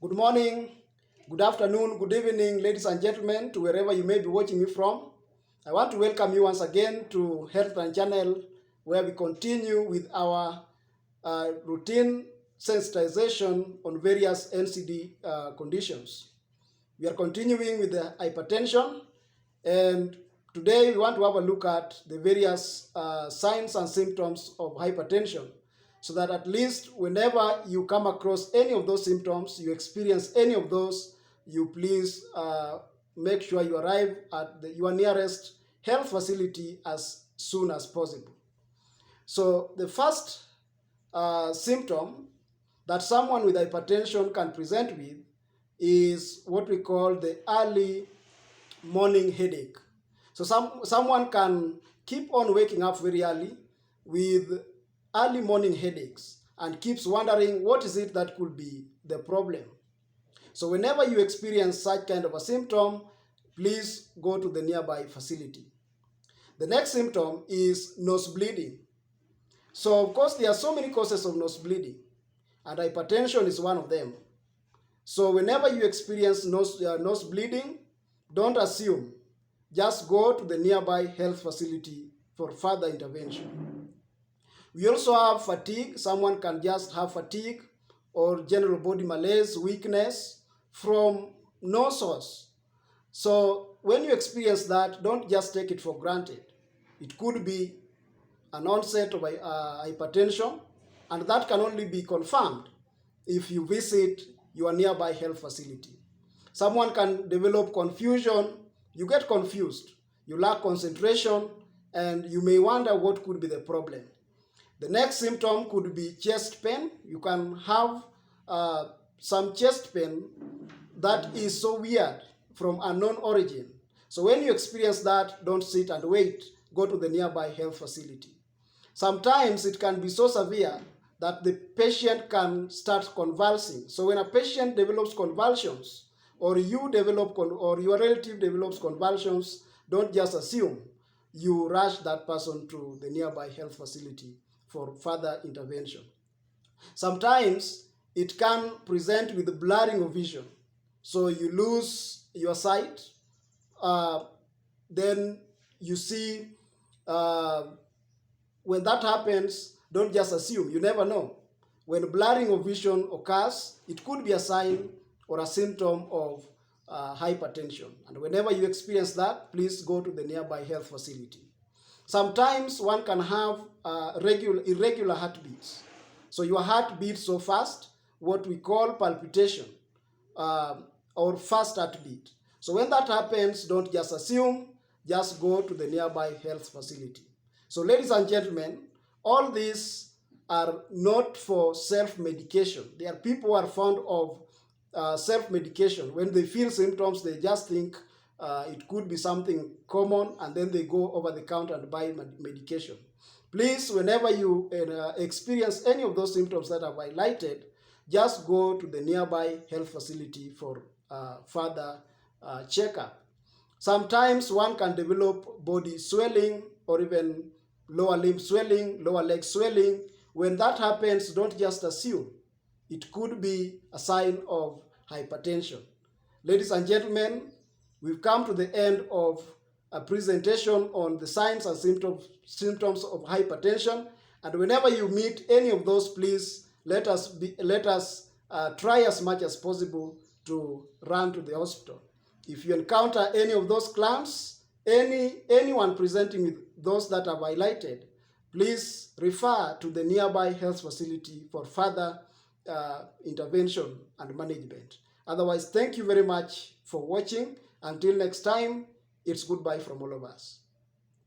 Good morning, good afternoon, good evening, ladies and gentlemen, to wherever you may be watching me from. I want to welcome you once again to Health and Channel, where we continue with our routine sensitization on various NCD conditions. We are continuing with the hypertension, and today we want to have a look at the various signs and symptoms of hypertension, so that at least whenever you come across any of those symptoms, you experience any of those, you please make sure you arrive at your nearest health facility as soon as possible. So the first symptom that someone with hypertension can present with is what we call the early morning headache. So someone can keep on waking up very early with early morning headaches and keeps wondering what is it that could be the problem. So whenever you experience such kind of a symptom, please go to the nearby facility. The next symptom is nose bleeding. So of course there are so many causes of nose bleeding, and hypertension is one of them. So whenever you experience nose bleeding, don't assume. Just go to the nearby health facility for further intervention. We also have fatigue. Someone can just have fatigue or general body malaise, weakness from no source. So when you experience that, don't just take it for granted. It could be an onset of hypertension, and that can only be confirmed if you visit your nearby health facility. Someone can develop confusion. You get confused, you lack concentration, and you may wonder what could be the problem. The next symptom could be chest pain. You can have some chest pain that is so weird from unknown origin. So when you experience that, don't sit and wait. Go to the nearby health facility. Sometimes it can be so severe that the patient can start convulsing. So when a patient develops convulsions, or you develop or your relative develops convulsions, don't just assume. You rush that person to the nearby health facility for further intervention. Sometimes it can present with blurring of vision. So you lose your sight, then you see, when that happens, don't just assume. You never know. When blurring of vision occurs, it could be a sign or a symptom of hypertension. And whenever you experience that, please go to the nearby health facility. Sometimes one can have irregular heartbeats. So your heart beats so fast, what we call palpitation or fast heartbeat. So when that happens, don't just assume, just go to the nearby health facility. So ladies and gentlemen, all these are not for self-medication. There are people who are fond of self-medication. When they feel symptoms, they just think it could be something common, and then they go over the counter and buy medication. Please, whenever you experience any of those symptoms that I've highlighted, just go to the nearby health facility for further checkup. Sometimes one can develop body swelling or even lower limb swelling, lower leg swelling. When that happens, don't just assume. It could be a sign of hypertension. Ladies and gentlemen, we've come to the end of a presentation on the signs and symptoms of hypertension. And whenever you meet any of those, please let us try as much as possible to run to the hospital. If you encounter any of those clamps, anyone presenting with those that I've highlighted, please refer to the nearby health facility for further intervention and management. Otherwise, thank you very much for watching. Until next time, it's goodbye from all of us.